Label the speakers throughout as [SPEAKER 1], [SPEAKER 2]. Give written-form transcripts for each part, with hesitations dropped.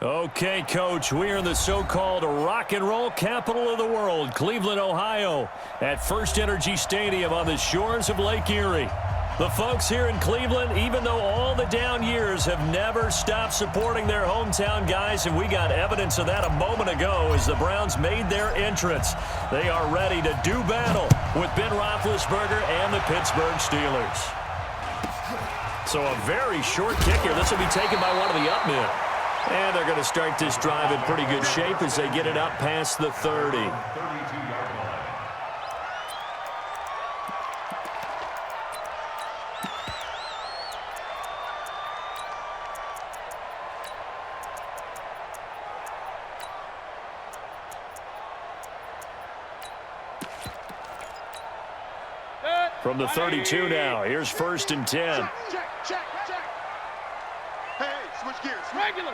[SPEAKER 1] Okay, Coach, we are in the so-called rock and roll capital of the world, Cleveland, Ohio, at First Energy Stadium on the shores of Lake Erie. The folks here in Cleveland, even though all the down years, have never stopped supporting their hometown guys, and we got evidence of that a moment ago as the Browns made their entrance. They are ready to do battle with Ben Roethlisberger and the Pittsburgh Steelers. So a very short kick here. This will be taken by one of the up men. And they're going to start this drive in pretty good shape as they get it up past the 30. From the 32 now, here's 1st and 10.
[SPEAKER 2] Switch gears.
[SPEAKER 3] Regular.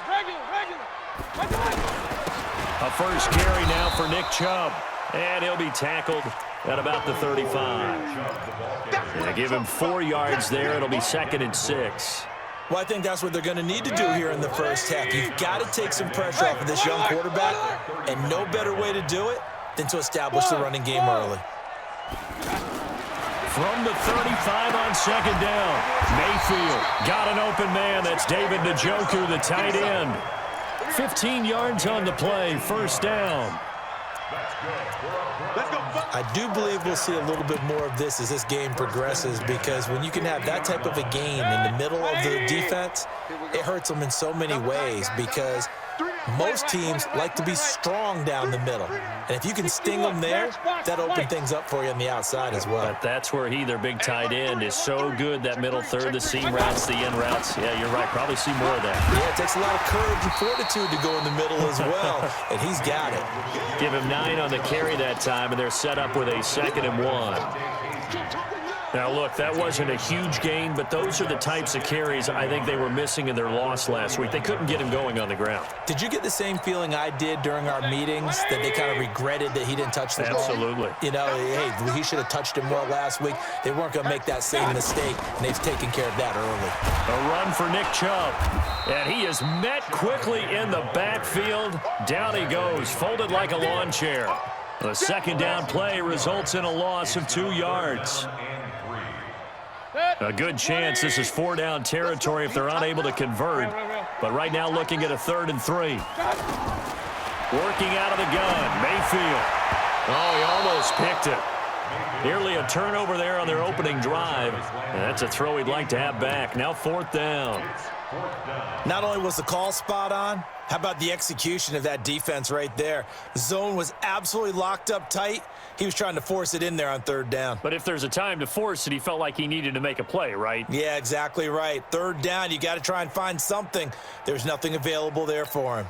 [SPEAKER 1] A first carry now for Nick Chubb. And he'll be tackled at about the 35. They give him 4 yards there. It'll be 2nd and 6.
[SPEAKER 4] Well, I think that's what they're going to need to do here in the first half. You've got to take some pressure off of this young quarterback, and no better way to do it than to establish the running game early.
[SPEAKER 1] From the 35 on 2nd down, Mayfield got an open man. That's David Njoku, the tight end. 15 yards on the play, 1st down.
[SPEAKER 4] I do believe we'll see a little bit more of this as this game progresses, because when you can have that type of a game in the middle of the defense, it hurts them in so many ways, because most teams like to be strong down the middle. And if you can sting them there, that opens things up for you on the outside as well.
[SPEAKER 1] But that's where their big tight end, is so good, that middle third, the seam routes, the in routes. Yeah, you're right. Probably see more of that.
[SPEAKER 4] Yeah, it takes a lot of courage and fortitude to go in the middle as well, and he's got it.
[SPEAKER 1] Give him 9 on the carry that time, and they're set up with a 2nd and 1. Now, look, that wasn't a huge gain, but those are the types of carries I think they were missing in their loss last week. They couldn't get him going on the ground.
[SPEAKER 4] Did you get the same feeling I did during our meetings, that they kind of regretted that he didn't touch the ball?
[SPEAKER 1] Absolutely.
[SPEAKER 4] You know, hey, he should have touched him more last week. They weren't going to make that same mistake, and they've taken care of that early.
[SPEAKER 1] A run for Nick Chubb, and he is met quickly in the backfield. Down he goes, folded like a lawn chair. The 2nd down play results in a loss of 2 yards. A good chance this is 4-down territory if they're unable to convert. But right now looking at a 3rd and 3. Working out of the gun, Mayfield. Oh, he almost picked it. Nearly a turnover there on their opening drive. And that's a throw he'd like to have back. Now 4th down.
[SPEAKER 4] Not only was the call spot on, how about the execution of that defense right there? The zone was absolutely locked up tight. He was trying to force it in there on 3rd down.
[SPEAKER 1] But if there's a time to force it, he felt like he needed to make a play, right?
[SPEAKER 4] Yeah, exactly right. 3rd down, you got to try and find something. There's nothing available there for him.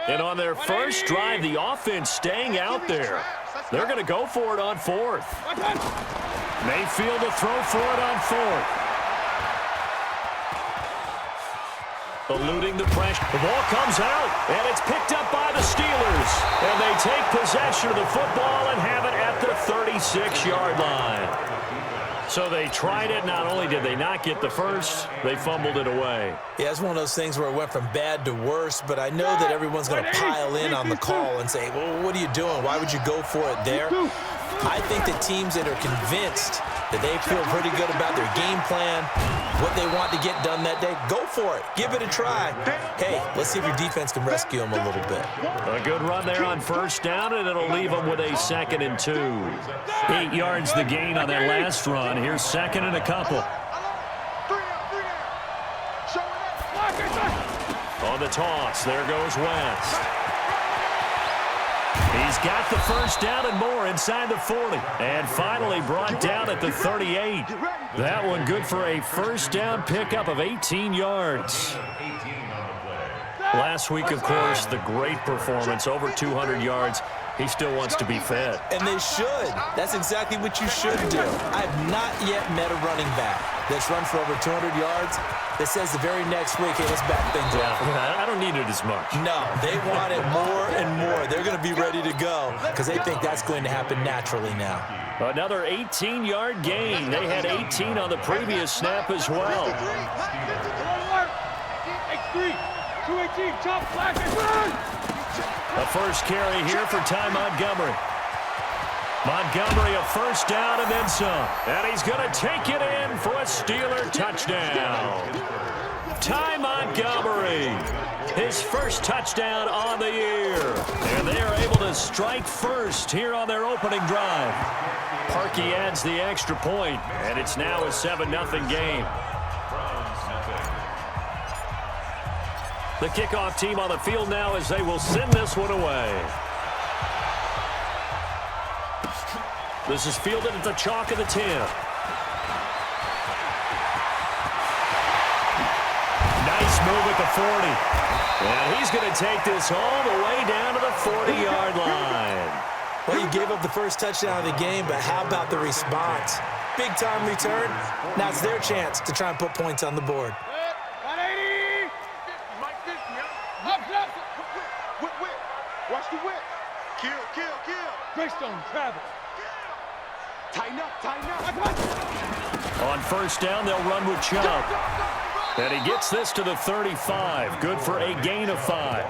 [SPEAKER 1] And on their first drive, the offense staying out there. They're going to go for it on 4th. Mayfield to throw for it on 4th. Eluding the pressure. The ball comes out, and it's picked up by the Steelers. And they take possession of the football and have it at the 36-yard line. So they tried it. Not only did they not get the first, they fumbled it away.
[SPEAKER 4] Yeah, it's one of those things where it went from bad to worse, but I know that everyone's going to pile in on the call and say, well, what are you doing? Why would you go for it there? I think the teams that are convinced that they feel pretty good about their game plan, what they want to get done that day, go for it. Give it a try. Hey, let's see if your defense can rescue them a little bit.
[SPEAKER 1] A good run there on 1st down, and it'll leave them with a 2nd and 2. 8 yards the gain on that last run. Here's 2nd and a couple. On the toss, there goes West. He's got the 1st down and more inside the 40. And finally brought down at the 38. That one good for a 1st down pickup of 18 yards. Last week, of course, the great performance, over 200 yards. He still wants to be fed.
[SPEAKER 4] And they should. That's exactly what you should do. I have not yet met a running back that's run for over 200 yards that says the very next week, hey, let's back things up.
[SPEAKER 1] I don't need it as much.
[SPEAKER 4] No, they want it more and more. They're going to be ready to go because they think that's going to happen naturally now.
[SPEAKER 1] Another 18-yard gain. They had 18 on the previous snap as well.
[SPEAKER 3] X3, 2X3.
[SPEAKER 1] The first carry here for Ty Montgomery. Montgomery a first down and then some. And he's going to take it in for a Steeler touchdown. Ty Montgomery, his first touchdown on the year. And they are able to strike first here on their opening drive. Parkey adds the extra point, and it's now a 7-0 game. The kickoff team on the field now as they will send this one away. This is fielded at the chalk of the 10. Nice move at the 40. And he's going to take this all the way down to the 40-yard line.
[SPEAKER 4] Well, you gave up the first touchdown of the game, but how about the response? Big-time return. Now it's their chance to try and put points on the board.
[SPEAKER 2] Watch the whip. Kill. Greystone, travel. Tighten up.
[SPEAKER 1] On first down, they'll run with Chubb. And he gets this to the 35. Good for a gain of 5.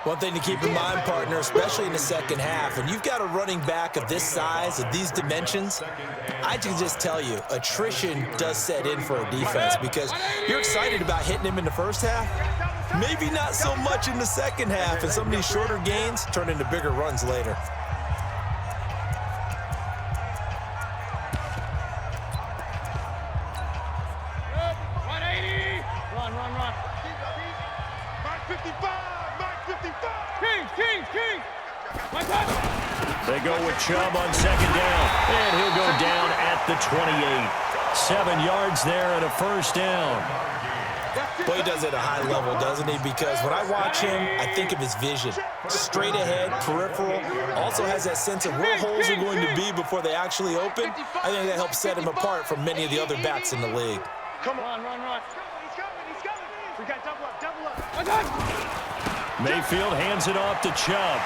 [SPEAKER 4] One thing to keep in mind, partner, especially in the second half, when you've got a running back of this size, of these dimensions, I can just tell you, attrition does set in for a defense because you're excited about hitting him in the first half. Maybe not so much in the second half, and some of these shorter gains turn into bigger runs later.
[SPEAKER 2] Run. Mark 55. King.
[SPEAKER 1] They go with Chubb on second down, and he'll go down at the 28. 7 yards there and a first down.
[SPEAKER 4] Well, he does it at a high level, doesn't he? Because when I watch him, I think of his vision. Straight ahead, peripheral. Also has that sense of where holes are going to be before they actually open. I think that helps set him apart from many of the other backs in the league.
[SPEAKER 2] Come on, run. He's coming. We got double up.
[SPEAKER 1] Mayfield hands it off to Chubb.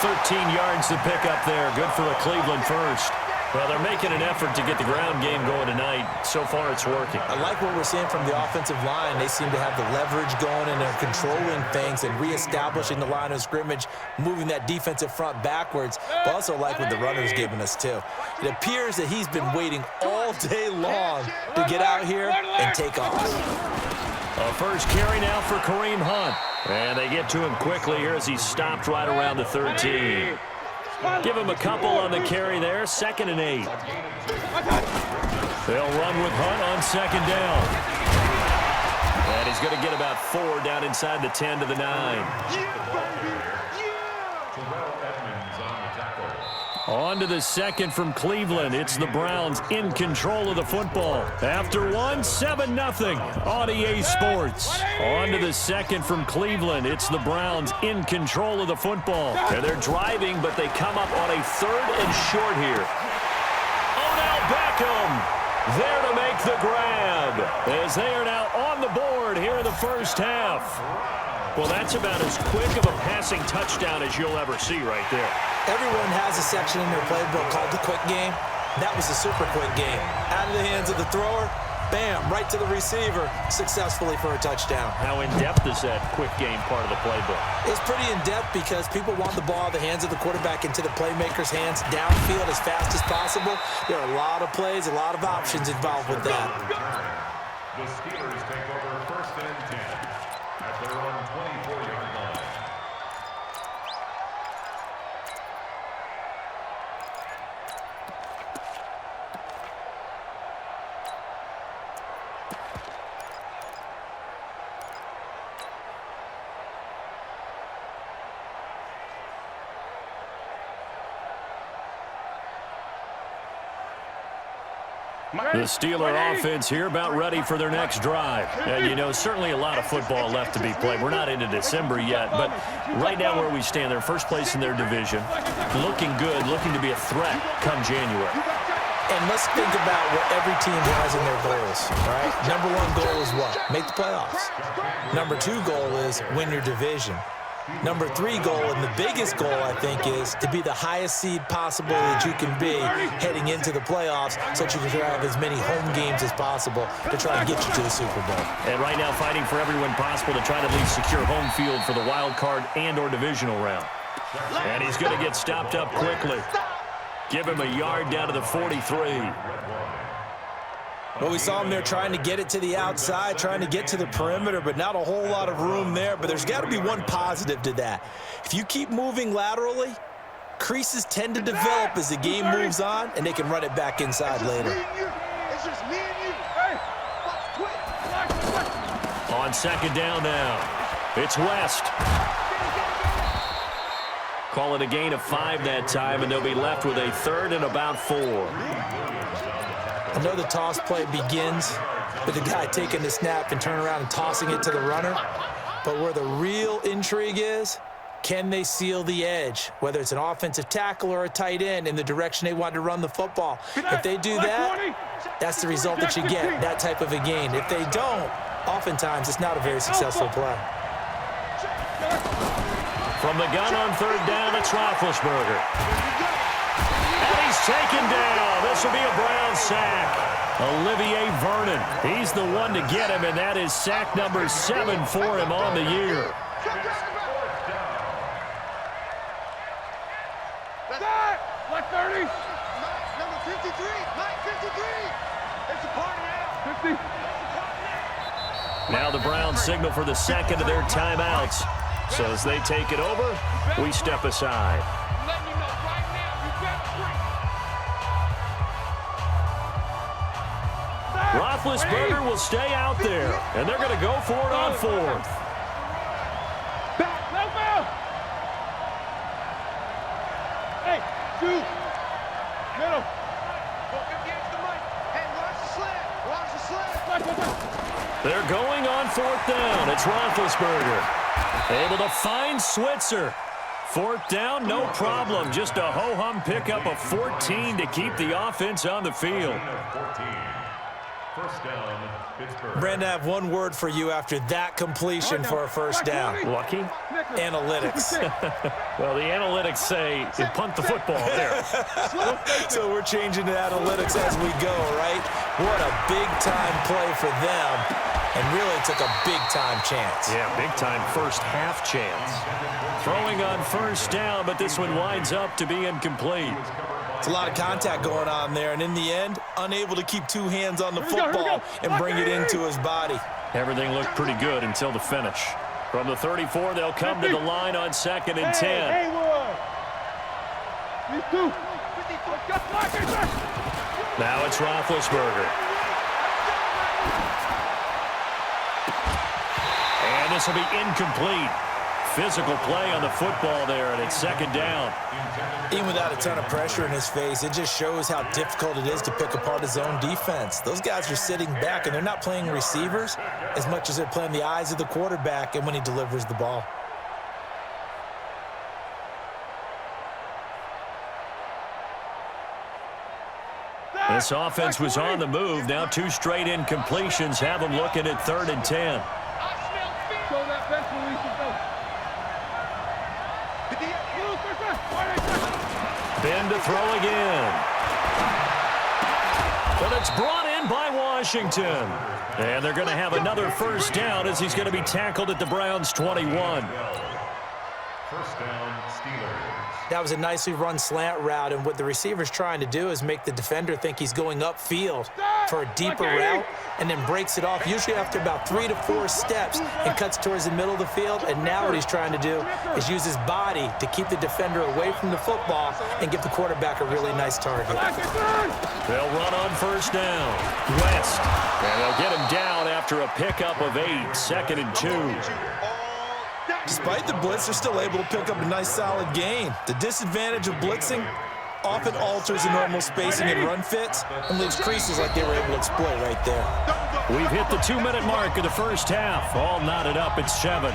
[SPEAKER 1] 13 yards to pick up there. Good for a Cleveland first. Well, they're making an effort to get the ground game going tonight. So far, it's working.
[SPEAKER 4] I like what we're seeing from the offensive line. They seem to have the leverage going, and they're controlling things and reestablishing the line of scrimmage, moving that defensive front backwards. But also like what the runner's giving us, too. It appears that he's been waiting all day long to get out here and take off.
[SPEAKER 1] A first carry now for Kareem Hunt. And they get to him quickly here as he's stopped right around the 13. Give him a couple on the carry there. 2nd and 8. They'll run with Hunt on second down. And he's going to get about 4 down inside the 10 to the 9. On to the second from Cleveland. It's the Browns in control of the football. After 7-0 on EA Sports. On to the second from Cleveland. It's the Browns in control of the football. And they're driving, but they come up on a 3rd and short here. Odell Beckham there to make the grab as they are now on the board here in the first half. Well, that's about as quick of a passing touchdown as you'll ever see right there.
[SPEAKER 4] Everyone has a section in their playbook called the quick game. That was a super quick game. Out of the hands of the thrower, bam, right to the receiver, successfully for a touchdown.
[SPEAKER 1] How in-depth is that quick game part of the playbook?
[SPEAKER 4] It's pretty in-depth because people want the ball out of the hands of the quarterback into the playmaker's hands downfield as fast as possible. There are a lot of plays, a lot of options involved with that.
[SPEAKER 3] The Steelers take over 1st and 10 at their own 24-yard line.
[SPEAKER 1] The Steeler offense here about ready for their next drive. And, you know, certainly a lot of football left to be played. We're not into December yet, but right now where we stand, they're first place in their division. Looking good, looking to be a threat come January.
[SPEAKER 4] And let's think about what every team has in their goals, all right? Number 1 goal is what? Make the playoffs. Number 2 goal is win your division. Number 3 goal, and the biggest goal, I think, is to be the highest seed possible that you can be heading into the playoffs so that you can have as many home games as possible to try and get you to the Super Bowl.
[SPEAKER 1] And right now fighting for every win possible to try to at least secure home field for the wild card and or divisional round. And he's going to get stopped up quickly. Give him a yard down to the 43.
[SPEAKER 4] Well, we saw him there trying to get it to the outside, trying to get to the perimeter, but not a whole lot of room there. But there's got to be one positive to that. If you keep moving laterally, creases tend to develop as the game moves on, and they can run it back inside later.
[SPEAKER 2] It's just me and you. Hey,
[SPEAKER 1] On second down now, it's West. Call it a gain of 5 that time, and they'll be left with a 3rd and about 4.
[SPEAKER 4] I know the toss play begins with the guy taking the snap and turning around and tossing it to the runner. But where the real intrigue is, can they seal the edge? Whether it's an offensive tackle or a tight end in the direction they want to run the football. If they do that, that's the result that you get, that type of a gain. If they don't, oftentimes it's not a very successful play.
[SPEAKER 1] From the gun on 3rd down, it's Roethlisberger. And he's taken down. This will be a Brown sack. Olivier Vernon. He's the one to get him, and that is sack number 7 for him on the year.
[SPEAKER 2] Black 30. Number 53. Mike 53. It's a party now. 50.
[SPEAKER 1] Now the Browns signal for the second of their timeouts. So as they take it over, we step aside. Roethlisberger will stay out there, and they're going to go for it on 4th.
[SPEAKER 2] Back, left. Hey, shoot. Middle. Hey, watch the slant.
[SPEAKER 1] They're going on 4th down. It's Roethlisberger. Able to find Switzer. 4th down, no problem. Just a ho-hum pickup of 14 to keep the offense on the field.
[SPEAKER 3] First down, Pittsburgh.
[SPEAKER 4] Brandon, I have one word for you after that completion for a first down.
[SPEAKER 1] Lucky?
[SPEAKER 4] Analytics.
[SPEAKER 1] Well, the analytics say you punt the football there.
[SPEAKER 4] So we're changing to analytics as we go, right? What a big-time play for them, and really took a big-time chance.
[SPEAKER 1] Yeah, big-time first half chance. Throwing on 1st down, but this one winds up to be incomplete.
[SPEAKER 4] It's a lot of contact going on there, and in the end, unable to keep 2 hands on the football and bring it into his body.
[SPEAKER 1] Everything looked pretty good until the finish. From the 34, they'll come to the line on 2nd and 10.
[SPEAKER 2] Hey, these two.
[SPEAKER 1] Now it's Roethlisberger. And this will be incomplete. Physical play on the football there, and it's 2nd down.
[SPEAKER 4] Even without a ton of pressure in his face, it just shows how difficult it is to pick apart his own defense. Those guys are sitting back, and they're not playing receivers as much as they're playing the eyes of the quarterback and when he delivers the ball.
[SPEAKER 1] This offense was on the move. Now 2 straight incompletions have them looking at 3rd and 10. Ben to throw again. But it's brought in by Washington. And they're going to have another first down as he's going to be tackled at the Browns' 21.
[SPEAKER 3] First down, Steelers.
[SPEAKER 4] That was a nicely run slant route, and what the receiver's trying to do is make the defender think he's going upfield for a deeper route and then breaks it off, usually after about 3 to 4 steps, and cuts towards the middle of the field. And now what he's trying to do is use his body to keep the defender away from the football and give the quarterback a really nice target.
[SPEAKER 1] They'll run on first down. West. And they'll get him down after a pickup of 8, 2nd and 2.
[SPEAKER 4] Despite the blitz, they're still able to pick up a nice solid gain. The disadvantage of blitzing often alters the normal spacing and run fits and leaves creases like they were able to exploit right there.
[SPEAKER 1] We've hit the 2-minute mark of the first half. All knotted up at 7.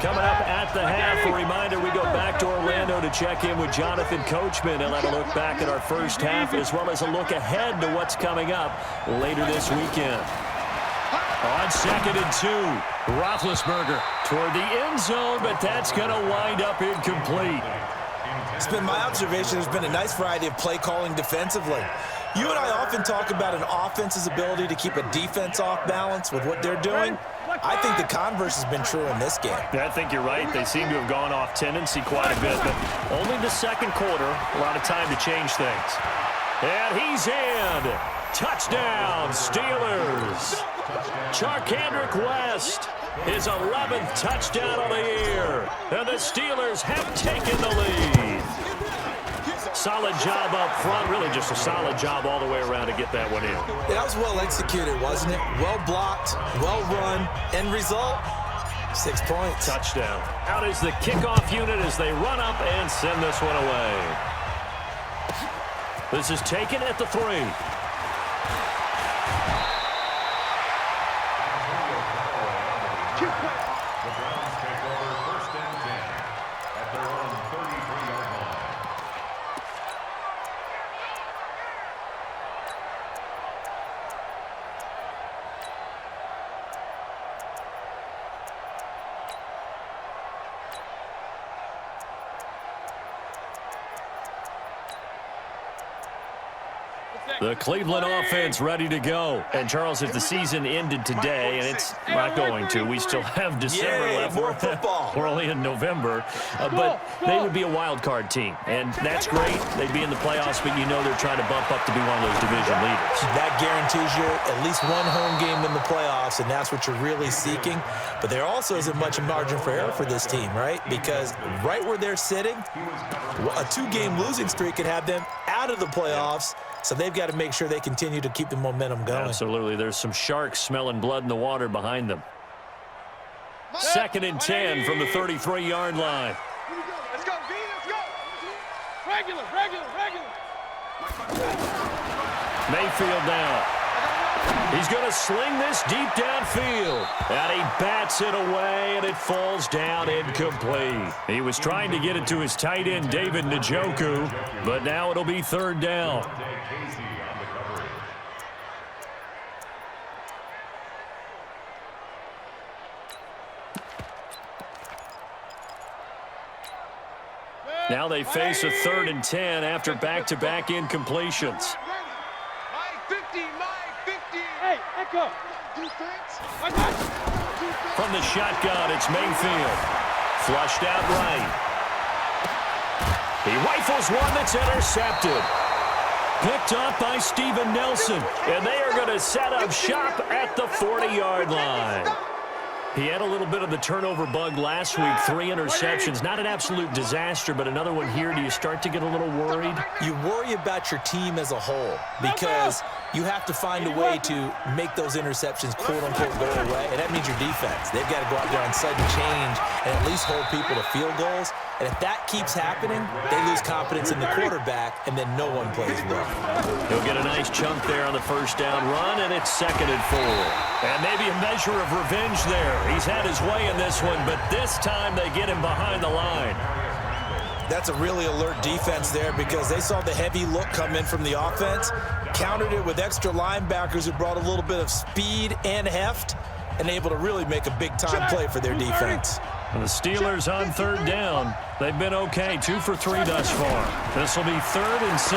[SPEAKER 1] Coming up at the half, a reminder, we go back to Orlando to check in with Jonathan Coachman and have a look back at our first half as well as a look ahead to what's coming up later this weekend. On 2nd and 2, Roethlisberger toward the end zone, but that's going to wind up incomplete.
[SPEAKER 4] It's been my observation there's been a nice variety of play calling defensively. You and I often talk about an offense's ability to keep a defense off balance with what they're doing. I think the converse has been true in this game.
[SPEAKER 1] Yeah, I think you're right. They seem to have gone off tendency quite a bit, but only the second quarter, a lot of time to change things. And he's in. Touchdown, Steelers. Charcandrick West, his 11th touchdown of the year. And the Steelers have taken the lead. Solid job up front, really just a solid job all the way around to get that one in.
[SPEAKER 4] That was well executed, wasn't it? Well blocked, well run. End result, 6 points.
[SPEAKER 1] Touchdown. Out is the kickoff unit as they run up and send this one away. This is taken at the 3.
[SPEAKER 3] The Browns take over 1st and 10 at their own 33-yard line.
[SPEAKER 1] The Cleveland offense ready to go. And, Charles, if the season ended today, and it's not going to, we still have December left.
[SPEAKER 4] More football.
[SPEAKER 1] We're only in November. But they would be a wild card team. And that's great. They'd be in the playoffs, but you know they're trying to bump up to be one of those division leaders.
[SPEAKER 4] That guarantees you at least one home game in the playoffs, and that's what you're really seeking. But there also isn't much margin for error for this team, right? Because right where they're sitting, a 2-game losing streak could have them out of the playoffs. So they've got to make sure they continue to keep the momentum going.
[SPEAKER 1] Absolutely. There's some sharks smelling blood in the water behind them. 2nd and 10 from the 33-yard line.
[SPEAKER 2] Let's go, V, let's go. Regular.
[SPEAKER 1] Mayfield now. He's going to sling this deep downfield. And he bats it away, and it falls down incomplete. He was trying to get it to his tight end, David Njoku, but now it'll be 3rd down.
[SPEAKER 3] Casey on the coverage.
[SPEAKER 1] Now they face a 3rd and 10 after back-to-back incompletions.
[SPEAKER 2] Mike 50. Hey, echo. Defense.
[SPEAKER 1] From the shotgun, it's Mayfield. Flushed out right. He rifles one that's intercepted. Picked up by Steven Nelson. And they are going to set up shop at the 40-yard line. He had a little bit of the turnover bug last week, 3 interceptions. Not an absolute disaster, but another one here. Do you start to get a little worried?
[SPEAKER 4] You worry about your team as a whole because you have to find a way to make those interceptions, quote-unquote, go away, and that means your defense. They've got to go out there on sudden change and at least hold people to field goals. And if that keeps happening, they lose confidence in the quarterback, and then no one plays well.
[SPEAKER 1] He'll get a nice chunk there on the 1st down run, and it's 2nd and 4. And maybe a measure of revenge there. He's had his way in this one, but this time they get him behind the line.
[SPEAKER 4] That's a really alert defense there because they saw the heavy look come in from the offense, countered it with extra linebackers who brought a little bit of speed and heft, and able to really make a big-time play for their defense.
[SPEAKER 1] And the Steelers on 3rd down. They've been okay, 2 for 3 thus far. This will be 3rd and 6.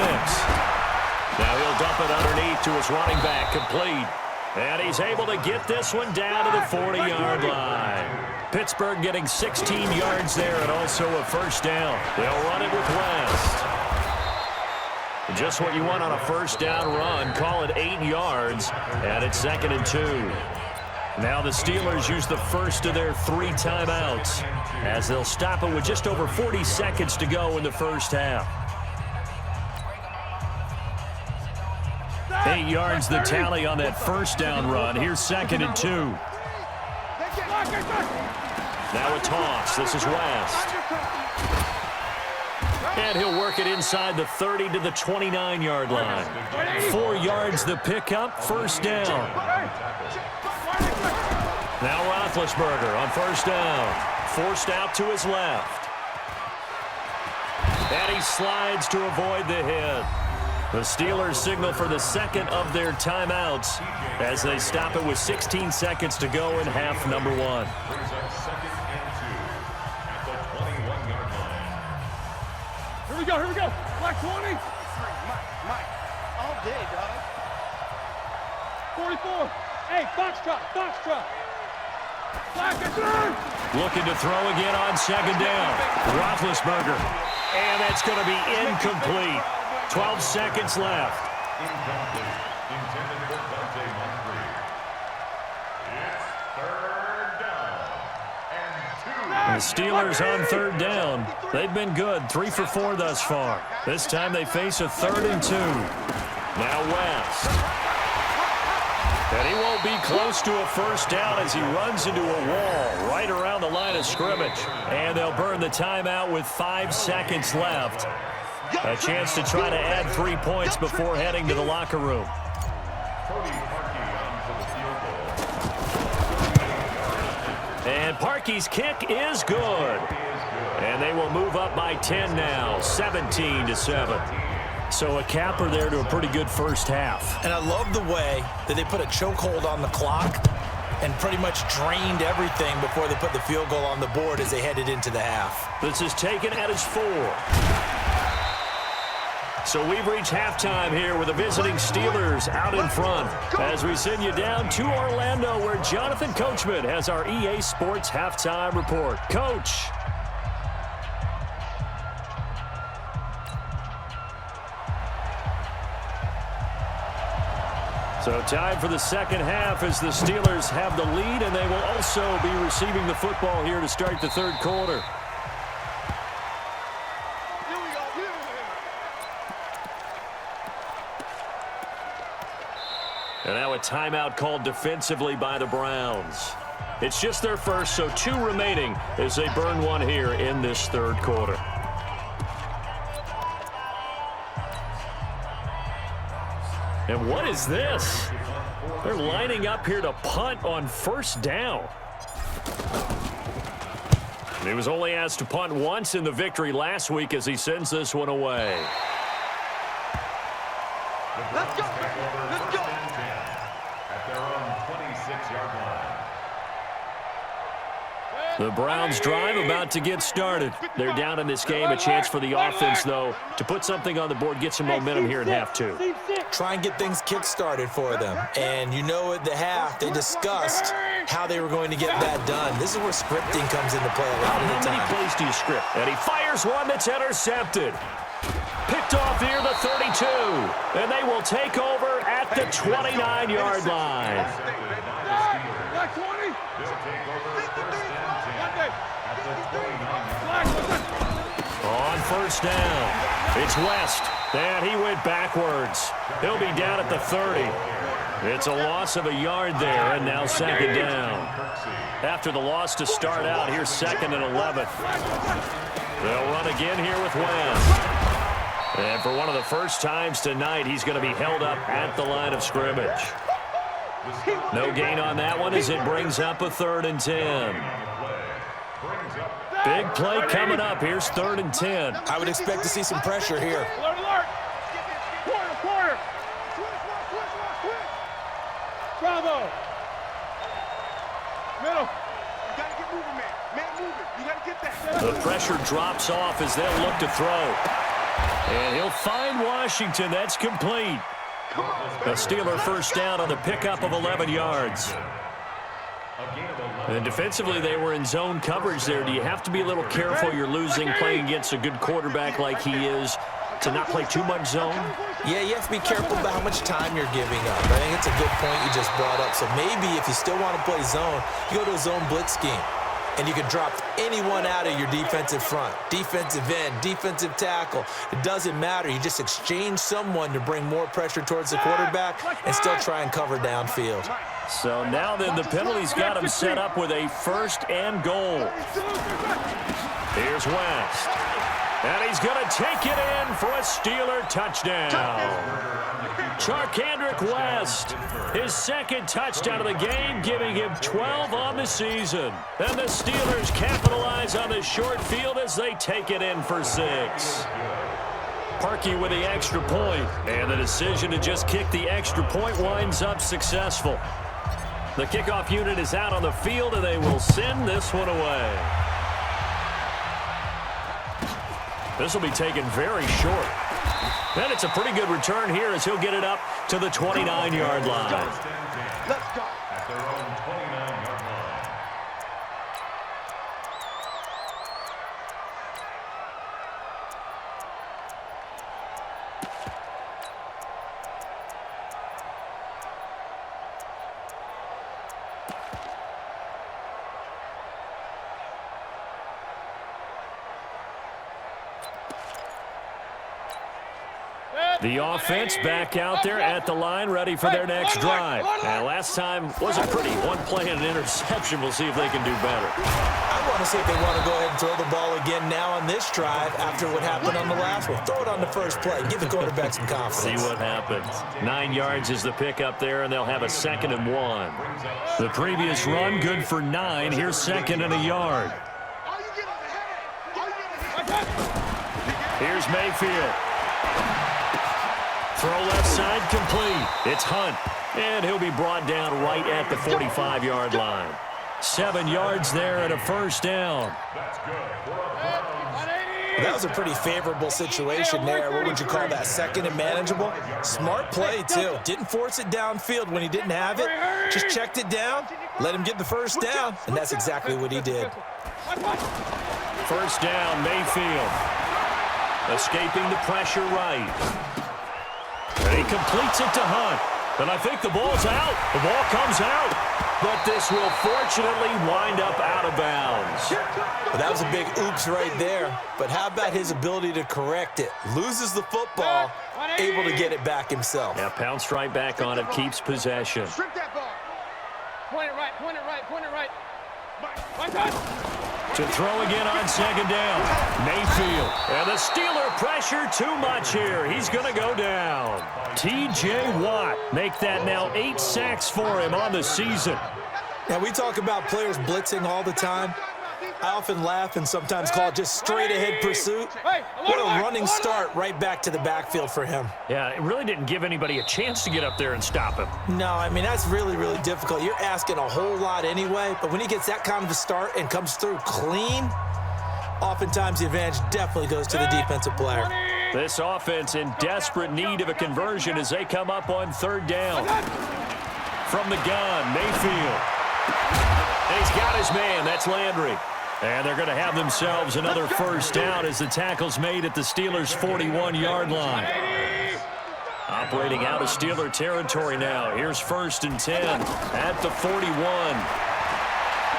[SPEAKER 1] Now he'll dump it underneath to his running back, complete. And he's able to get this one down to the 40-yard line. Pittsburgh getting 16 yards there and also a 1st down. They'll run it with West. Just what you want on a 1st down run. Call it 8 yards, and it's 2nd and 2. Now the Steelers use the first of their 3 timeouts as they'll stop it with just over 40 seconds to go in the 1st half. 8 yards the tally on that 1st down run. Here's 2nd and 2. Now a toss. This is West. And he'll work it inside the 30 to the 29-yard line. 4 yards the pickup, 1st down. Now Roethlisberger on 1st down. Forced out to his left. And he slides to avoid the hit. The Steelers signal for the second of their timeouts as they stop it with 16 seconds to go in half number 1.
[SPEAKER 3] Brings up 2nd and 2 at the 21-yard line.
[SPEAKER 2] Here we go. Black 20. Mike. All day, dog. 44. Hey, Foxtrot. Black and 3.
[SPEAKER 1] Looking to throw again on 2nd down. Roethlisberger. And that's going to be incomplete. 12 seconds left.
[SPEAKER 3] Incomplete. Intended for Dante Moncrief. It's 3rd down and 2.
[SPEAKER 1] The Steelers on 3rd down. They've been good, 3 for 4 thus far. This time they face a 3rd and 2. Now West. And he won't be close to a first down as he runs into a wall right around the line of scrimmage. And they'll burn the timeout with 5 seconds left. A chance to try to add 3 points before heading to the locker room.
[SPEAKER 3] Cody Parkey on for the field goal.
[SPEAKER 1] And Parkey's kick is good. And they will move up by 10 now, 17-7. So a capper there to a pretty good first half.
[SPEAKER 4] And I love the way that they put a chokehold on the clock and pretty much drained everything before they put the field goal on the board as they headed into the half.
[SPEAKER 1] This is taken at his 4. So we've reached halftime here with the visiting Steelers out in front as we send you down to Orlando where Jonathan Coachman has our EA Sports halftime report. Coach. So time for the second half as the Steelers have the lead, and they will also be receiving the football here to start the 3rd quarter. And now a timeout called defensively by the Browns. It's just their first, so 2 remaining as they burn 1 here in this 3rd quarter. And what is this? They're lining up here to punt on 1st down. And he was only asked to punt once in the victory last week as he sends this one away.
[SPEAKER 2] Let's go.
[SPEAKER 3] At their own 26-yard line.
[SPEAKER 1] The Browns drive about to get started. They're down in this game. A chance for the offense, though, to put something on the board, get some momentum here in half 2.
[SPEAKER 4] Try and get things kick-started for them. And you know at the half, they discussed how they were going to get that done. This is where scripting comes into play a lot of the
[SPEAKER 1] How
[SPEAKER 4] time.
[SPEAKER 1] many plays do you script? And he fires one that's intercepted. Picked off near the 32. And they will take over at the 29-yard line.
[SPEAKER 2] Black 20.
[SPEAKER 3] They'll take over 1st and 10 at the 29-yard line.
[SPEAKER 1] On 1st down, it's West. And he went backwards. He'll be down at the 30. It's a loss of a yard there, and now 2nd down. After the loss to start out, here's 2nd and 11. They'll run again here with West. And for one of the first times tonight, he's going to be held up at the line of scrimmage. No gain on that one as it brings up a 3rd and 10. Big play coming up. Here's 3rd and 10.
[SPEAKER 4] I would expect to see some pressure here.
[SPEAKER 2] Alert. Quarter. Bravo. Middle. You got to get moving, man. Man, moving. You got to get that.
[SPEAKER 1] The pressure drops off as they'll look to throw. And he'll find Washington. That's complete. A Steeler first down on the pickup of 11 yards. And defensively, they were in zone coverage there. Do you have to be a little careful? You're losing playing against a good quarterback like he is to not play too much zone?
[SPEAKER 4] Yeah, you have to be careful about how much time you're giving up. I think it's a good point you just brought up. So maybe if you still want to play zone, you go to a zone blitz scheme. And you can drop anyone out of your defensive front, defensive end, defensive tackle. It doesn't matter. You just exchange someone to bring more pressure towards the quarterback and still try and cover downfield.
[SPEAKER 1] So now then the penalty's got him set up with a 1st and goal. Here's West. And he's going to take it in for a Steeler touchdown. Charcandrick West, his 2nd touchdown of the game, giving him 12 on the season. And the Steelers capitalize on the short field as they take it in for 6. Parkey with the extra point, and the decision to just kick the extra point winds up successful. The kickoff unit is out on the field, and they will send this one away. This will be taken very short. And it's a pretty good return here as he'll get it up to the 29-yard line.
[SPEAKER 2] Let's go.
[SPEAKER 3] At their own 29-yard line.
[SPEAKER 1] The offense back out there at the line, ready for their next drive. And last time wasn't pretty. One play and an interception. We'll see if they can do better.
[SPEAKER 4] I want to see if they want to go ahead and throw the ball again now on this drive after what happened on the last one. Throw it on the first play. Give the quarterback some confidence.
[SPEAKER 1] See what happens. 9 yards is the pickup there, and they'll have a 2nd and 1. The previous run, good for 9. Here's 2nd and a yard. Here's Mayfield. Throw left side complete. It's Hunt. And he'll be brought down right at the 45-yard line. 7 yards there and a first down.
[SPEAKER 3] That's good.
[SPEAKER 4] That was a pretty favorable situation there. What would you call that? 2nd and manageable? Smart play, too. Didn't force it downfield when he didn't have it. Just checked it down, let him get the first down, and that's exactly what he did.
[SPEAKER 1] First down, Mayfield. Escaping the pressure right. And he completes it to Hunt. And I think the ball's out. The ball comes out. But this will fortunately wind up out of bounds.
[SPEAKER 4] Well, that was a big oops right there. But how about his ability to correct it? Loses the football, able to get it back himself.
[SPEAKER 1] Yeah, pounced right back on it, keeps possession.
[SPEAKER 2] Strip that ball. Point it right, point it right, point it right.
[SPEAKER 1] To throw again on 2nd down. Mayfield. And the Steeler pressure too much here. He's going to go down. T.J. Watt make that now 8 sacks for him on the season.
[SPEAKER 4] Now, we talk about players blitzing all the time. I often laugh and sometimes call it just straight-ahead pursuit. What a running start right back to the backfield for him.
[SPEAKER 1] Yeah, it really didn't give anybody a chance to get up there and stop him.
[SPEAKER 4] No, I mean, that's really, really difficult. You're asking a whole lot anyway, but when he gets that kind of a start and comes through clean, oftentimes the advantage definitely goes to the defensive player.
[SPEAKER 1] This offense in desperate need of a conversion as they come up on 3rd down. From the gun, Mayfield. And he's got his man. That's Landry. And they're going to have themselves another first down as the tackle's made at the Steelers' 41-yard line. Operating out of Steeler territory now. Here's 1st and 10 at the 41.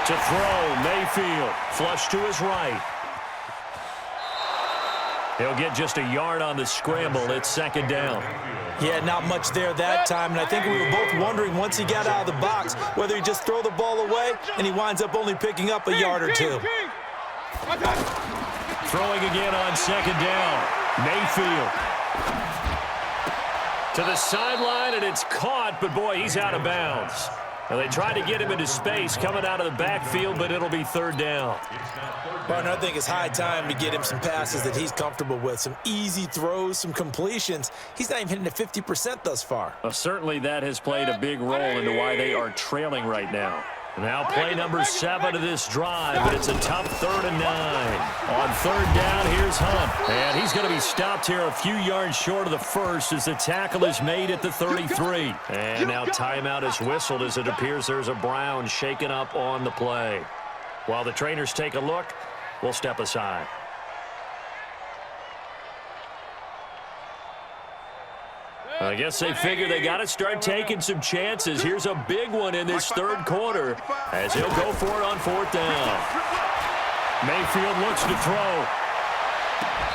[SPEAKER 1] To throw, Mayfield. Flush to his right. He'll get just a yard on the scramble. It's 2nd down.
[SPEAKER 4] Yeah, not much there that time, and I think we were both wondering once he got out of the box whether he just throw the ball away and he winds up only picking up a yard or 2.
[SPEAKER 1] Throwing again on 2nd down. Mayfield. To the sideline, and it's caught, but boy, he's out of bounds. Now they tried to get him into space coming out of the backfield, but it'll be 3rd down.
[SPEAKER 4] Partner, I think it's high time to get him some passes that he's comfortable with, some easy throws, some completions. He's not even hitting at 50% thus far.
[SPEAKER 1] Well, certainly that has played a big role into why they are trailing right now. Now play number 7 of this drive, but it's a tough 3rd and 9. On 3rd down, here's Hunt. And he's going to be stopped here a few yards short of the first as the tackle is made at the 33. And now timeout is whistled as it appears there's a Brown shaken up on the play. While the trainers take a look, we'll step aside. I guess they figure they got to start taking some chances. Here's a big one in this 3rd quarter as he'll go for it on 4th down. Mayfield looks to throw.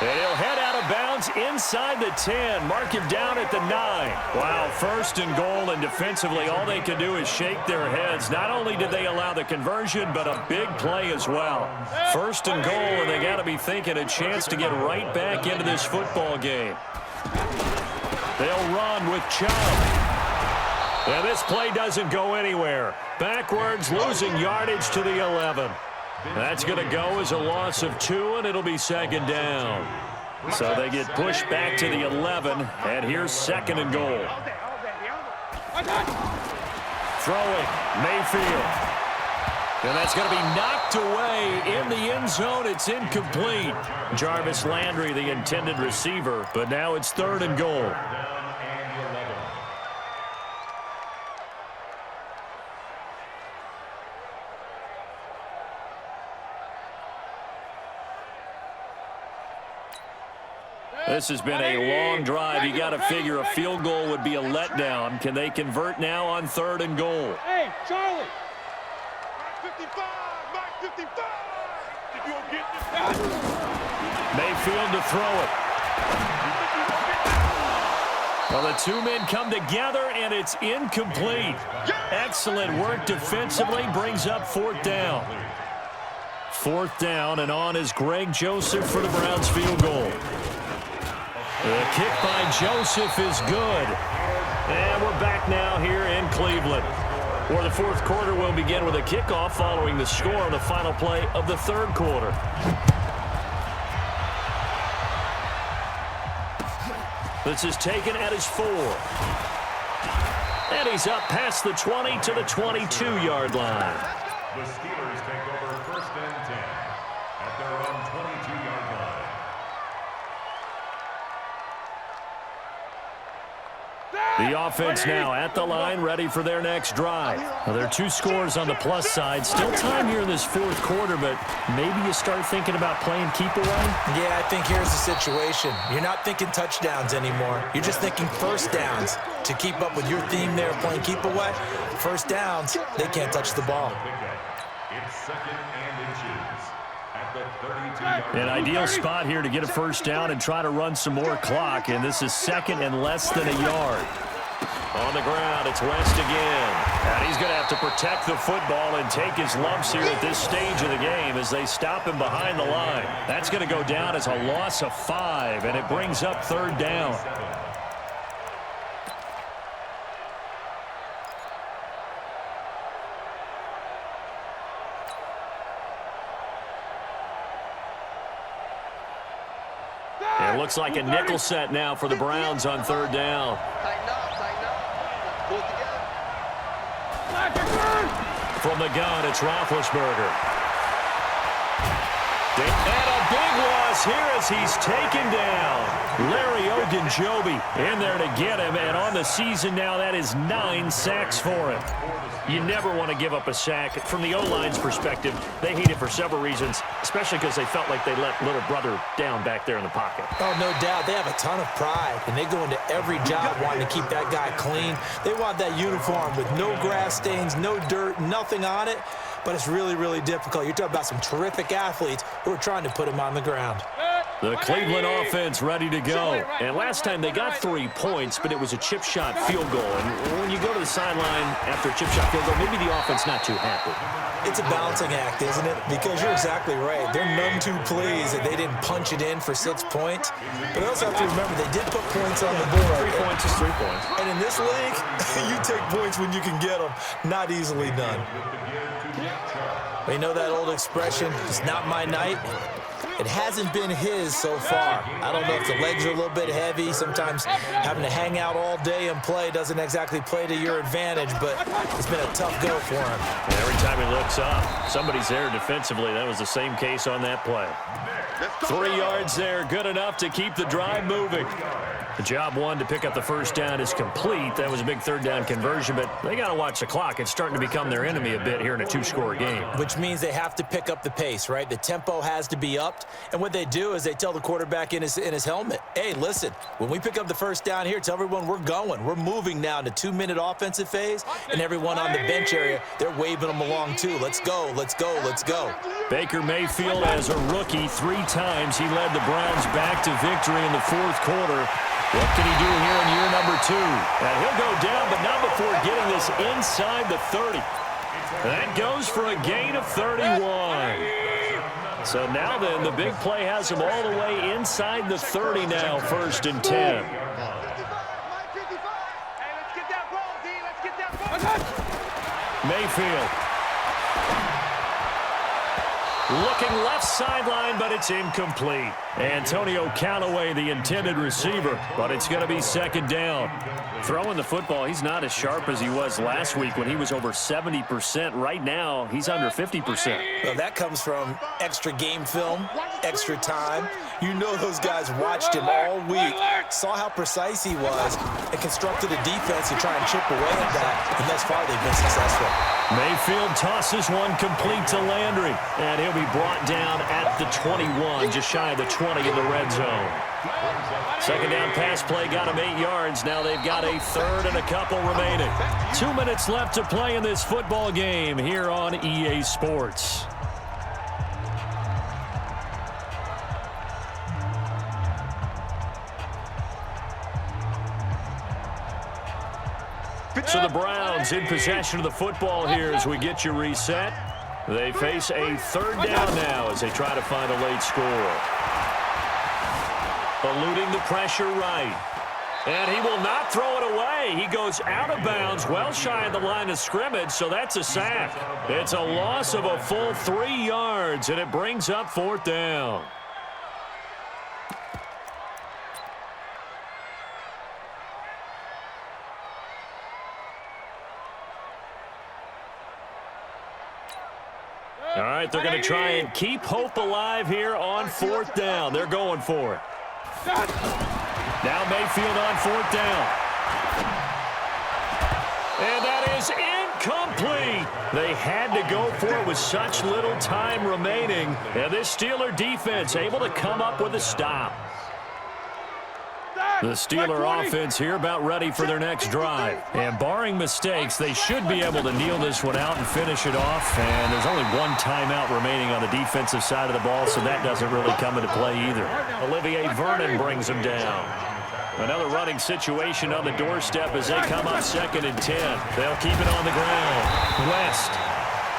[SPEAKER 1] And he'll head out of bounds inside the 10. Mark him down at the 9. Wow, 1st and goal, and defensively all they can do is shake their heads. Not only did they allow the conversion, but a big play as well. 1st and goal, and they got to be thinking a chance to get right back into this football game. They'll run with Chubb. And this play doesn't go anywhere. Backwards, losing yardage to the 11. That's going to go as a loss of 2, and it'll be 2nd down. So they get pushed back to the 11, and here's 2nd and goal. Throwing, Mayfield. And that's going to be knocked away in the end zone. It's incomplete. Jarvis Landry, the intended receiver, but now it's 3rd and goal. This has been a long drive. You got to figure a field goal would be a letdown. Can they convert now on 3rd and goal?
[SPEAKER 2] Hey, Charlie. Mike 55. Mike 55. If you don't get this.
[SPEAKER 1] Mayfield to throw it. Well, the two men come together, and it's incomplete. Excellent work defensively. Brings up 4th down. 4th down, and on is Greg Joseph for the Browns field goal. The kick by Joseph is good. And we're back now here in Cleveland, where the 4th quarter will begin with a kickoff following the score on the final play of the 3rd quarter. This is taken at his 4. And he's up past the 20 to the 22-yard line.
[SPEAKER 3] The Steelers take over 1st and 10 at their own 22-yard line.
[SPEAKER 1] The offense now at the line, ready for their next drive. Now, there are 2 scores on the plus side. Still time here in this 4th quarter, but maybe you start thinking about playing keep away?
[SPEAKER 4] Yeah, I think here's the situation. You're not thinking touchdowns anymore. You're just thinking 1st downs. To keep up with your theme there, playing keep away, 1st downs, they can't touch the ball.
[SPEAKER 3] It's 2nd and inches at the 32-yard line.
[SPEAKER 1] An ideal spot here to get a 1st down and try to run some more clock, and this is 2nd and less than a yard. On the ground, it's West again. And he's going to have to protect the football and take his lumps here at this stage of the game as they stop him behind the line. That's going to go down as a loss of 5, and it brings up 3rd down. It looks like a nickel set now for the Browns on 3rd down.
[SPEAKER 2] Tighten up, tighten up. Pull it together.
[SPEAKER 1] From the gun, it's Roethlisberger. And a big loss here as he's taken down. Larry Ogunjobi in there to get him, and on the season now, that is 9 sacks for him. You never want to give up a sack. From the O-line's perspective, they hate it for several reasons, especially because they felt like they let little brother down back there in the pocket.
[SPEAKER 4] Oh, no doubt. They have a ton of pride, and they go into every job wanting to keep that guy clean. They want that uniform with no grass stains, no dirt, nothing on it, but it's really, really difficult. You're talking about some terrific athletes who are trying to put him on the ground.
[SPEAKER 1] The Cleveland offense ready to go. And last time they got 3 points, but it was a chip shot field goal. And when you go to the sideline after a chip shot field goal, maybe the offense not too happy.
[SPEAKER 4] It's a balancing act, isn't it? Because you're exactly right. They're none too pleased that they didn't punch it in for 6 points. But they also have to remember they did put points on the board.
[SPEAKER 1] 3 points is 3 points.
[SPEAKER 4] And in this league, you take points when you can get them. Not easily done. We know that old expression, it's not my night. It hasn't been his so far. I don't know if the legs are a little bit heavy. Sometimes having to hang out all day and play doesn't exactly play to your advantage, but it's been a tough go for him.
[SPEAKER 1] And every time he looks up, somebody's there defensively. That was the same case on that play. 3 yards there, good enough to keep the drive moving. The job 1 to pick up the 1st down is complete. That was a big 3rd down conversion, but they got to watch the clock. It's starting to become their enemy a bit here in a 2-score game.
[SPEAKER 4] Which means they have to pick up the pace, right? The tempo has to be upped. And what they do is they tell the quarterback in his helmet, hey, listen, when we pick up the 1st down here, tell everyone we're going. We're moving now to 2-minute offensive phase, and everyone on the bench area, they're waving them along too. Let's go, let's go, let's go.
[SPEAKER 1] Baker Mayfield, as a rookie, 3 times he led the Browns back to victory in the 4th quarter. What can he do here in year number 2? And he'll go down, but not before getting this inside the 30. That goes for a gain of 31. So now then, the big play has him all the way inside the 30 now, 1st and 10. Mayfield. Looking left sideline, but it's incomplete. Antonio Callaway, the intended receiver, but it's going to be second down. Throwing the football, he's not as sharp as he was last week when he was over 70%. Right now, he's under 50%.
[SPEAKER 4] Well, that comes from extra game film, extra time. You know those guys watched him all week, saw how precise he was, and constructed a defense to try and chip away at that, and thus far they've been successful.
[SPEAKER 1] Mayfield tosses one complete to Landry, and he'll be brought down at the 21, just shy of the 20 in the red zone. Second down pass play got him 8 yards. Now they've got a third and a couple remaining. 2 minutes left to play in this football game here on EA Sports. So the Browns in possession of the football here as we get you reset. They face a third down now as they try to find a late score. Eluding the pressure right. And he will not throw it away. He goes out of bounds, well shy of the line of scrimmage, so that's a sack. It's a loss of a full 3 yards, and it brings up fourth down. All right, they're going to try and keep hope alive here on fourth down. They're going for it. Now Mayfield on fourth down. And that is incomplete. They had to go for it with such little time remaining. And this Steeler defense able to come up with a stop. The Steeler offense here about ready for their next drive. And barring mistakes, they should be able to kneel this one out and finish it off. And there's only one timeout remaining on the defensive side of the ball, so that doesn't really come into play either. Olivier Vernon brings him down. Another running situation on the doorstep as they come up 2nd and 10. They'll keep it on the ground. West.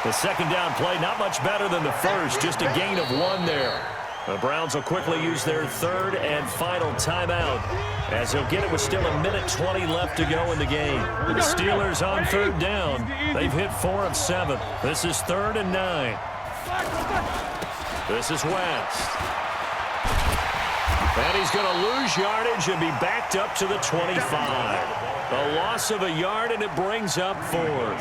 [SPEAKER 1] The second down play, not much better than the first, just a gain of 1 there. The Browns will quickly use their third and final timeout as they'll get it with still 1:20 left to go in the game. The Steelers on third down. They've hit 4 of 7. This is 3rd and 9. This is West. And he's going to lose yardage and be backed up to the 25. A loss of a yard, and it brings up 4th.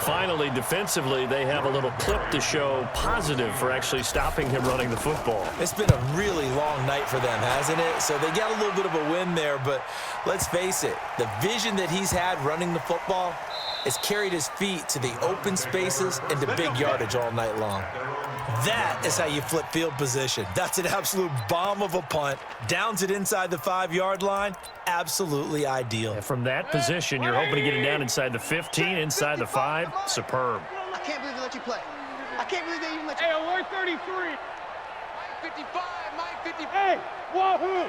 [SPEAKER 1] Finally, defensively, they have a little clip to show positive for actually stopping him running the football.
[SPEAKER 4] It's been a really long night for them, hasn't it? So they got a little bit of a win there, but let's face it, the vision that he's had running the football has carried his feet to the open spaces and to big yardage all night long. That is how you flip field position. That's an absolute bomb of a punt. Downs it inside the 5-yard line. Absolutely ideal.
[SPEAKER 1] And from that position, you're hoping to get it down inside the 15, inside the 5. Superb.
[SPEAKER 2] I can't believe they let you play. I can't believe they even let you. Hey, alert 33. Mike 55, Mike 55. Hey, wahoo!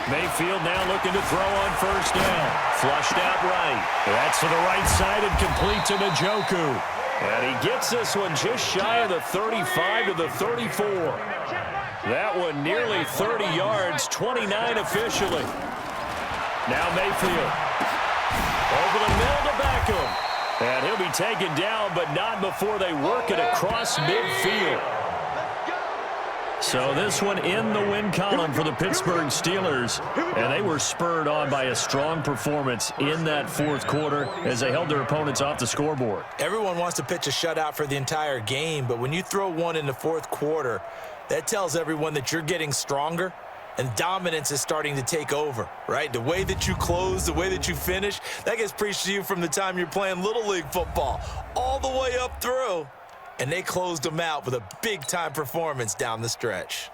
[SPEAKER 1] Mayfield now looking to throw on first down. Flushed out right. That's to the right side and complete to Njoku. And he gets this one just shy of the 35 to the 34. That one nearly 30 yards, 29 officially. Now Mayfield. Over the middle to Beckham. And he'll be taken down, but not before they work it across midfield. So this one in the win column for the Pittsburgh Steelers, and they were spurred on by a strong performance in that fourth quarter as they held their opponents off the scoreboard.
[SPEAKER 4] Everyone wants to pitch a shutout for the entire game, but when you throw one in the fourth quarter, that tells everyone that you're getting stronger and dominance is starting to take over, right? The way that you close, the way that you finish, that gets preached to you from the time you're playing Little League football all the way up through. And they closed them out with a big-time performance down the stretch.